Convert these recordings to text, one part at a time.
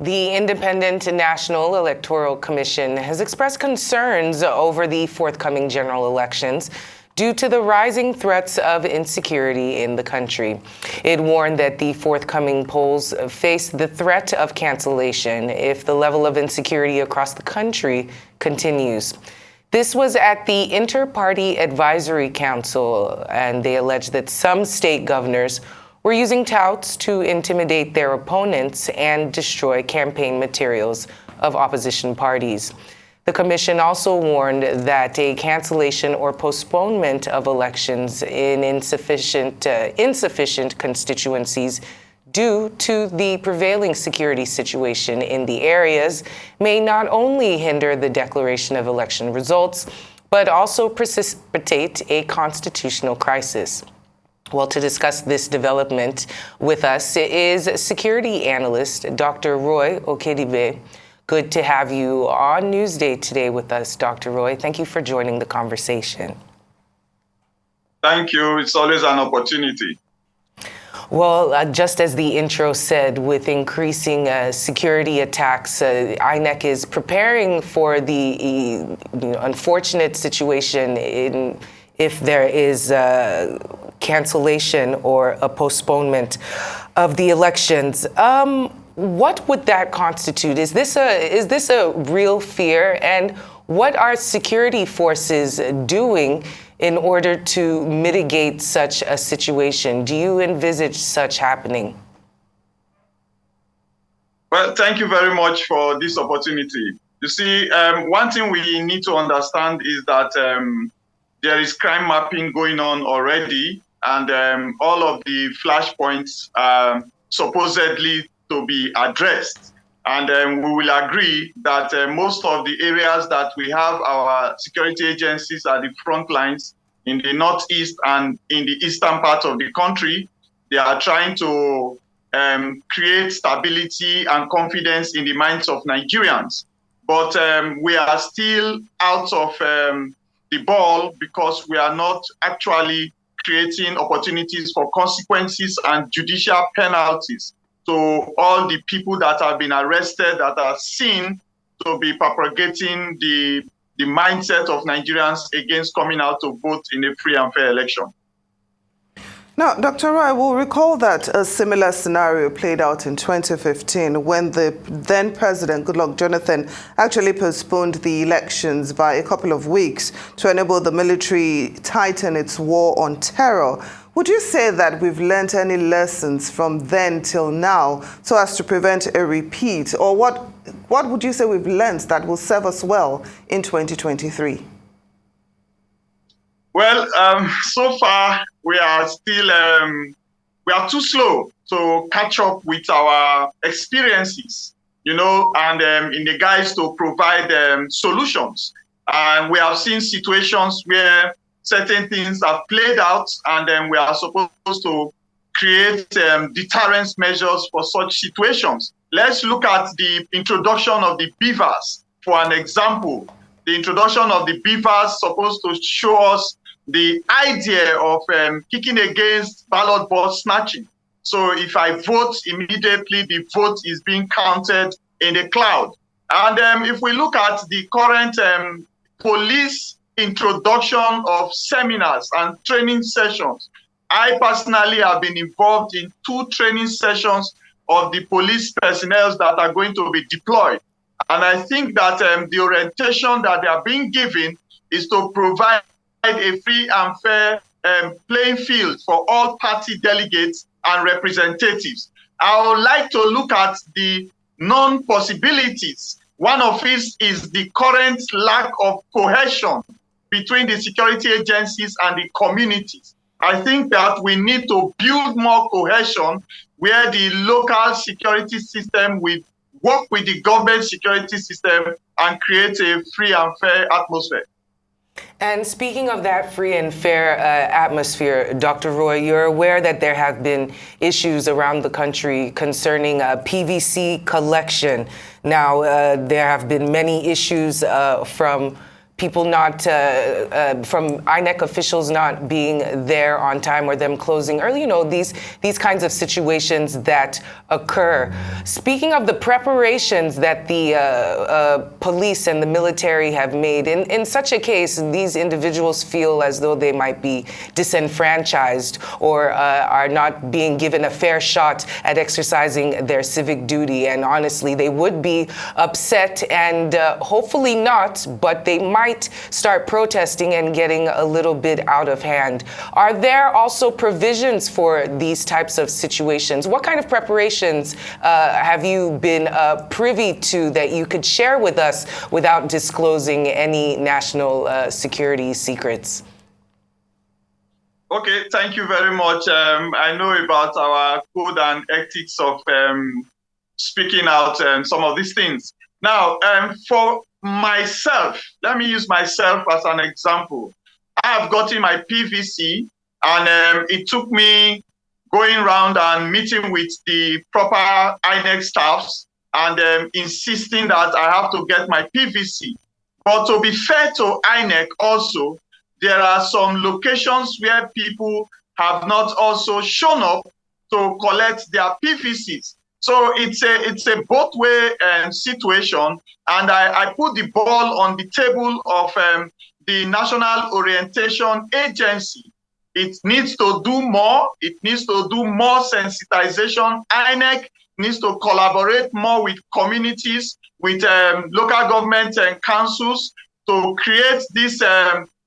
The Independent National Electoral Commission has expressed concerns over the forthcoming general elections due to the rising threats of insecurity in the country. It warned that the forthcoming polls face the threat of cancellation if the level of insecurity across the country continues. This was at the Inter-Party Advisory Council, and they alleged that some state governors were using touts to intimidate their opponents and destroy campaign materials of opposition parties. The commission also warned that a cancellation or postponement of elections in insufficient constituencies due to the prevailing security situation in the areas may not only hinder the declaration of election results, but also precipitate a constitutional crisis. Well, to discuss this development with us is security analyst Dr. Roy Okidievbie. Good to have you on Newsday today with us, Dr. Roy. Thank you for joining the conversation. Thank you. It's always an opportunity. Well, just as the intro said, with increasing security attacks, INEC is preparing for the unfortunate situation if there is cancellation or a postponement of the elections. What would that constitute? Is this a real fear? And what are security forces doing in order to mitigate such a situation? Do you envisage such happening? Well, thank you very much for this opportunity. You see, one thing we need to understand is that there is crime mapping going on already, and all of the flashpoints are supposedly to be addressed. And we will agree that most of the areas that we have our security agencies at the front lines in the northeast and in the eastern part of the country, they are trying to create stability and confidence in the minds of Nigerians. But we are still out of the ball because we are not actually creating opportunities for consequences and judicial penalties. So all the people that have been arrested that are seen to be propagating the mindset of Nigerians against coming out to vote in a free and fair election. Now, Dr. Roy, we'll recall that a similar scenario played out in 2015 when the then President, Goodluck Jonathan, actually postponed the elections by a couple of weeks to enable the military tighten its war on terror. Would you say that we've learned any lessons from then till now so as to prevent a repeat? Or what would you say we've learned that will serve us well in 2023? Well, so far we are still we are too slow to catch up with our experiences, and in the guise to provide solutions. And we have seen situations where certain things have played out, and then we are supposed to create deterrence measures for such situations. Let's look at the introduction of the beavers for an example. The introduction of the beavers supposed to show us the idea of kicking against ballot box snatching. So if I vote immediately, the vote is being counted in the cloud. And if we look at the current police introduction of seminars and training sessions, I personally have been involved in 2 training sessions of the police personnel that are going to be deployed. And I think that the orientation that they are being given is to provide a free and fair playing field for all party delegates and representatives. I would like to look at the non-possibilities. One of it is the current lack of cohesion between the security agencies and the communities. I think that we need to build more cohesion where the local security system will work with the government security system and create a free and fair atmosphere. And speaking of that free and fair atmosphere, Dr. Roy, you're aware that there have been issues around the country concerning PVC collection. Now, there have been many issues from people not, from INEC officials not being there on time or them closing early, these kinds of situations that occur. Speaking of the preparations that the police and the military have made, in such a case, these individuals feel as though they might be disenfranchised or are not being given a fair shot at exercising their civic duty. And honestly, they would be upset and hopefully not, but they might start protesting and getting a little bit out of hand. Are there also provisions for these types of situations? What kind of preparations have you been privy to that you could share with us without disclosing any national security secrets? Okay, thank you very much. I know about our code and ethics of speaking out and some of these things. Now, for myself, let me use myself as an example. I have gotten my PVC, and it took me going around and meeting with the proper INEC staffs and insisting that I have to get my PVC. But to be fair to INEC also, there are some locations where people have not also shown up to collect their PVCs. So it's a both way situation, and I put the ball on the table of the National Orientation Agency. It needs to do more. It needs to do more sensitization. INEC needs to collaborate more with communities, with local government and councils to create this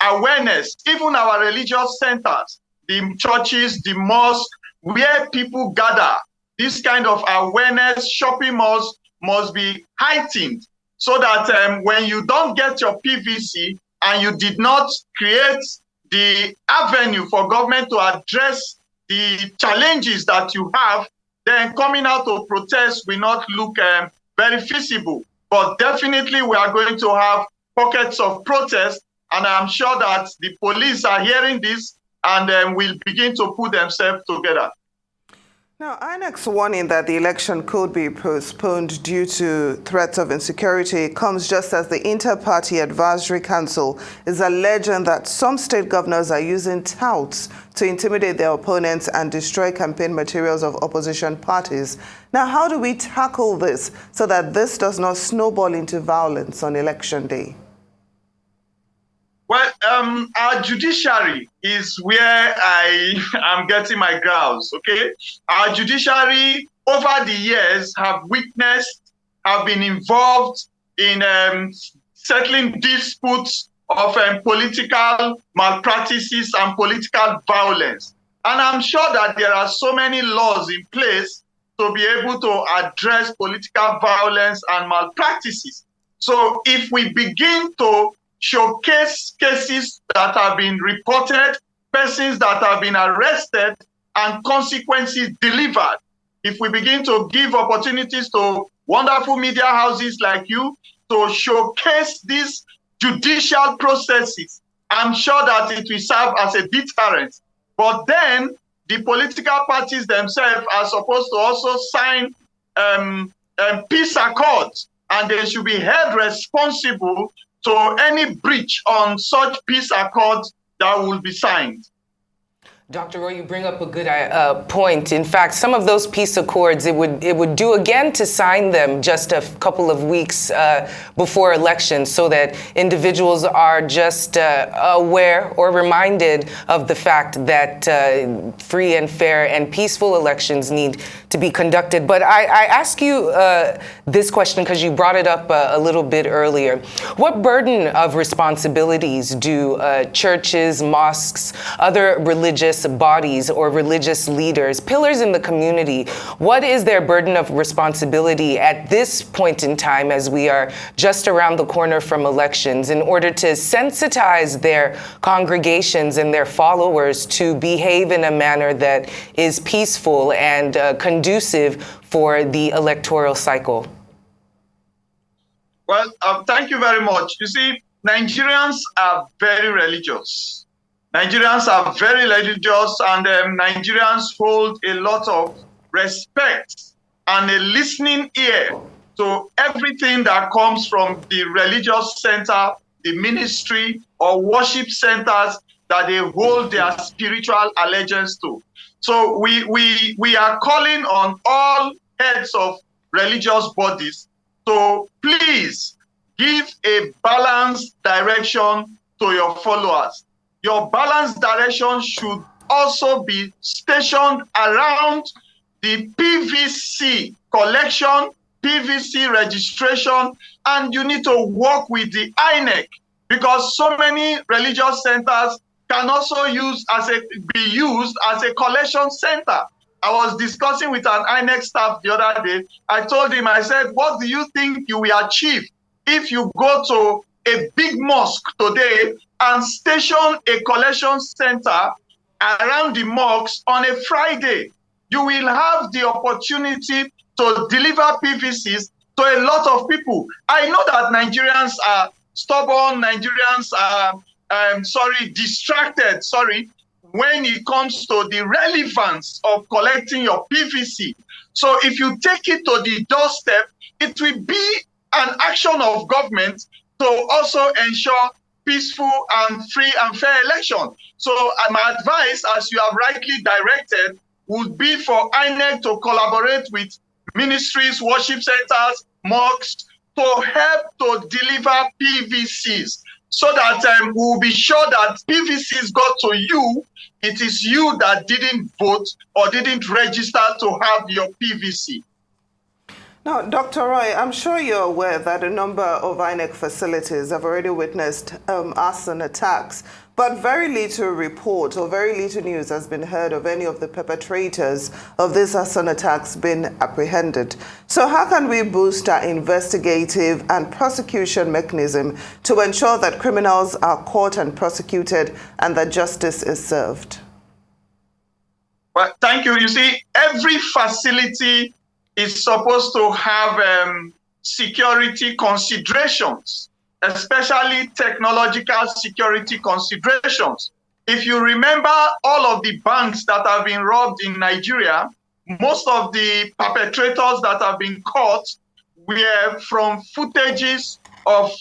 awareness. Even our religious centers, the churches, the mosques, where people gather, this kind of awareness, shopping malls must be heightened so that when you don't get your PVC and you did not create the avenue for government to address the challenges that you have, then coming out to protest will not look very feasible. But definitely we are going to have pockets of protest, and I'm sure that the police are hearing this and will begin to put themselves together. Now, INEC's warning that the election could be postponed due to threats of insecurity comes just as the Inter-Party Advisory Council is alleging that some state governors are using touts to intimidate their opponents and destroy campaign materials of opposition parties. Now, how do we tackle this so that this does not snowball into violence on election day? Well, our judiciary is where I am getting my grounds, okay? Our judiciary over the years have witnessed, have been involved in settling disputes of political malpractices and political violence. And I'm sure that there are so many laws in place to be able to address political violence and malpractices. So if we begin to showcase cases that have been reported, persons that have been arrested, and consequences delivered. If we begin to give opportunities to wonderful media houses like you to showcase these judicial processes, I'm sure that it will serve as a deterrent. But then the political parties themselves are supposed to also sign peace accords, and they should be held responsible to any breach on such peace accords that will be signed. Dr. Roy, you bring up a good point. In fact, some of those peace accords, it would do again to sign them just a couple of weeks before elections so that individuals are just aware or reminded of the fact that free and fair and peaceful elections need to be conducted. But I ask you this question because you brought it up a little bit earlier. What burden of responsibilities do churches, mosques, other religious bodies or religious leaders, pillars in the community, what is their burden of responsibility at this point in time as we are just around the corner from elections in order to sensitize their congregations and their followers to behave in a manner that is peaceful and conducive for the electoral cycle? Well, thank you very much. You see, Nigerians are very religious. Nigerians are very religious, and Nigerians hold a lot of respect and a listening ear to everything that comes from the religious center the ministry or worship centers that they hold their spiritual allegiance to. So we are calling on all heads of religious bodies to please give a balanced direction to your followers. Your balanced direction should also be stationed around the PVC collection, PVC registration, and you need to work with the INEC because so many religious centers can also be used as a collection center. I was discussing with an INEC staff the other day. I told him, I said, what do you think you will achieve if you go to a big mosque today and station a collection center around the mosques on a Friday? You will have the opportunity to deliver PVCs to a lot of people. I know that Nigerians are stubborn, Nigerians are distracted, when it comes to the relevance of collecting your PVC. So if you take it to the doorstep, it will be an action of government to also ensure peaceful and free and fair election. So my advice, as you have rightly directed, would be for INEC to collaborate with ministries, worship centers, mosques, to help to deliver PVCs so that we will be sure that PVCs got to you. It is you that didn't vote or didn't register to have your PVC. Now, Dr. Roy, I'm sure you're aware that a number of INEC facilities have already witnessed arson attacks, but very little report or very little news has been heard of any of the perpetrators of these arson attacks being apprehended. So how can we boost our investigative and prosecution mechanism to ensure that criminals are caught and prosecuted and that justice is served? Well, thank you. You see, every facility is supposed to have security considerations, especially technological security considerations. If you remember all of the banks that have been robbed in Nigeria, most of the perpetrators that have been caught were from footages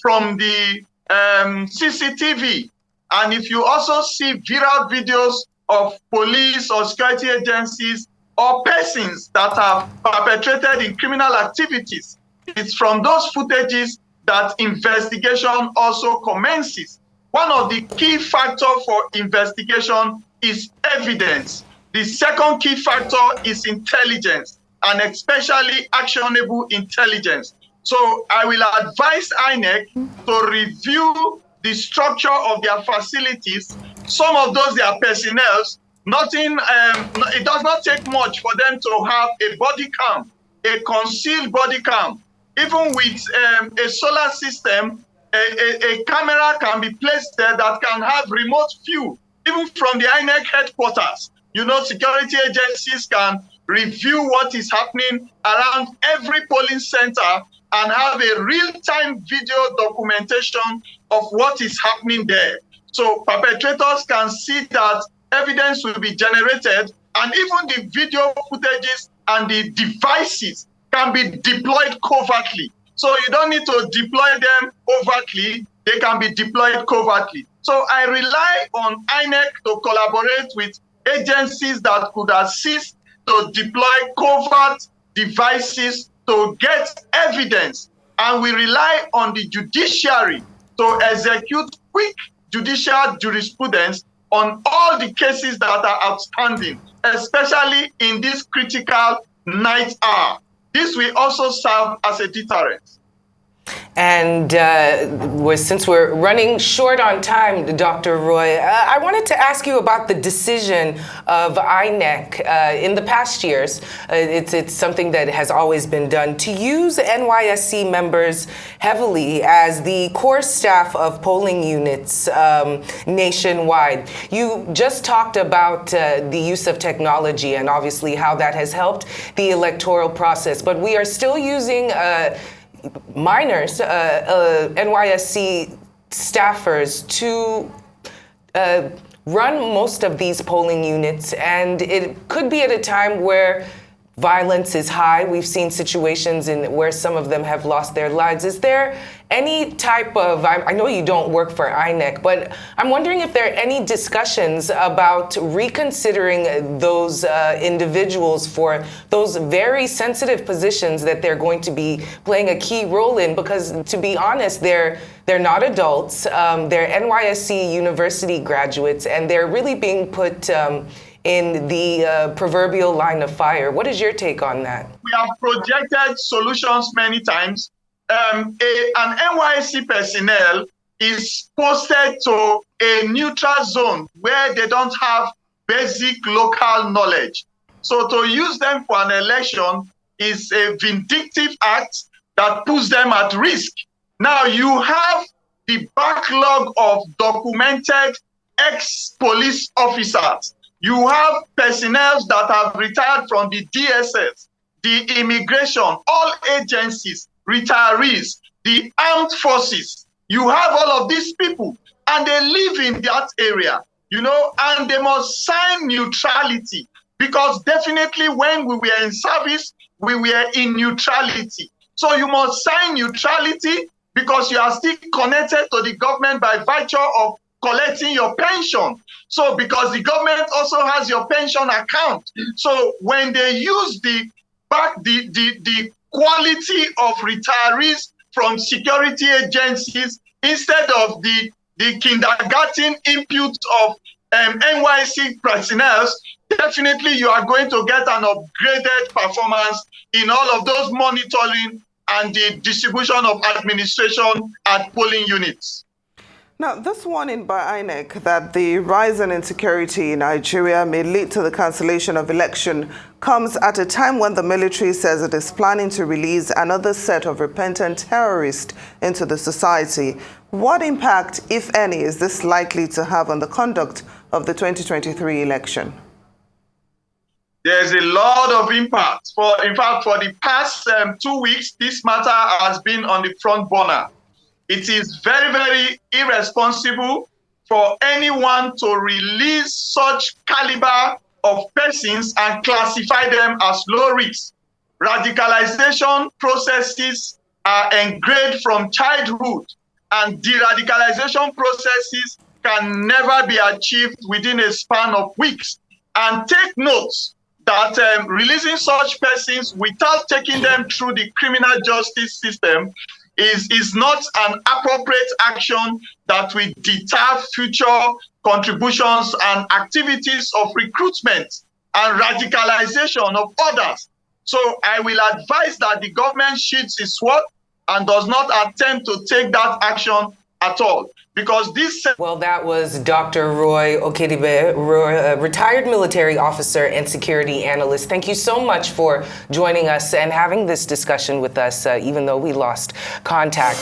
from the CCTV. And if you also see viral videos of police or security agencies or persons that have perpetrated in criminal activities, it's from those footages that investigation also commences. One of the key factors for investigation is evidence. The second key factor is intelligence, and especially actionable intelligence. So I will advise INEC to review the structure of their facilities. Some of those, their personnel, it does not take much for them to have a body cam, a concealed body cam. Even with a solar system, a camera can be placed there that can have remote view, even from the INEC headquarters. You know, security agencies can review what is happening around every polling center and have a real-time video documentation of what is happening there. So perpetrators can see that evidence will be generated, and even the video footages and the devices can be deployed covertly. So you don't need to deploy them overtly, they can be deployed covertly. So I rely on INEC to collaborate with agencies that could assist to deploy covert devices to get evidence. And we rely on the judiciary to execute quick judicial jurisprudence on all the cases that are outstanding, especially in this critical night hour. This will also serve as a deterrent. And since we're running short on time, Dr. Roy, I wanted to ask you about the decision of INEC in the past years. It's something that has always been done to use NYSC members heavily as the core staff of polling units nationwide. You just talked about the use of technology and obviously how that has helped the electoral process, but we are still using minors, NYSC staffers to run most of these polling units, and it could be at a time where violence is high. We've seen situations in where some of them have lost their lives. Is there any type of, I know you don't work for INEC, but I'm wondering if there are any discussions about reconsidering those individuals for those very sensitive positions that they're going to be playing a key role in, because to be honest, they're not adults, they're NYSC university graduates, and they're really being put in the proverbial line of fire. What is your take on that? We have projected solutions many times. An NYSC personnel is posted to a neutral zone where they don't have basic local knowledge. So to use them for an election is a vindictive act that puts them at risk. Now you have the backlog of documented ex-police officers. You have personnel that have retired from the DSS, the immigration, all agencies, retirees, the armed forces. You have all of these people, and they live in that area, and they must sign neutrality, because definitely when we were in service, we were in neutrality. So you must sign neutrality because you are still connected to the government by virtue of collecting your pension. So because the government also has your pension account. So when they use the quality of retirees from security agencies instead of the kindergarten input of NYSC personnel, definitely you are going to get an upgraded performance in all of those monitoring and the distribution of administration at polling units. Now, this warning by INEC that the rise in insecurity in Nigeria may lead to the cancellation of election comes at a time when the military says it is planning to release another set of repentant terrorists into the society. What impact, if any, is this likely to have on the conduct of the 2023 election? There's a lot of impact. In fact, for the past 2 weeks, this matter has been on the front burner. It is very, very irresponsible for anyone to release such caliber of persons and classify them as low risk. Radicalization processes are engraved from childhood, and de-radicalization processes can never be achieved within a span of weeks. And take note that releasing such persons without taking them through the criminal justice system is not an appropriate action that will deter future contributions and activities of recruitment and radicalization of others. So I will advise that the government sheathes its sword and does not attempt to take that action at all. Because this... Well, that was Dr. Roy Okidievbie, retired military officer and security analyst. Thank you so much for joining us and having this discussion with us, even though we lost contact.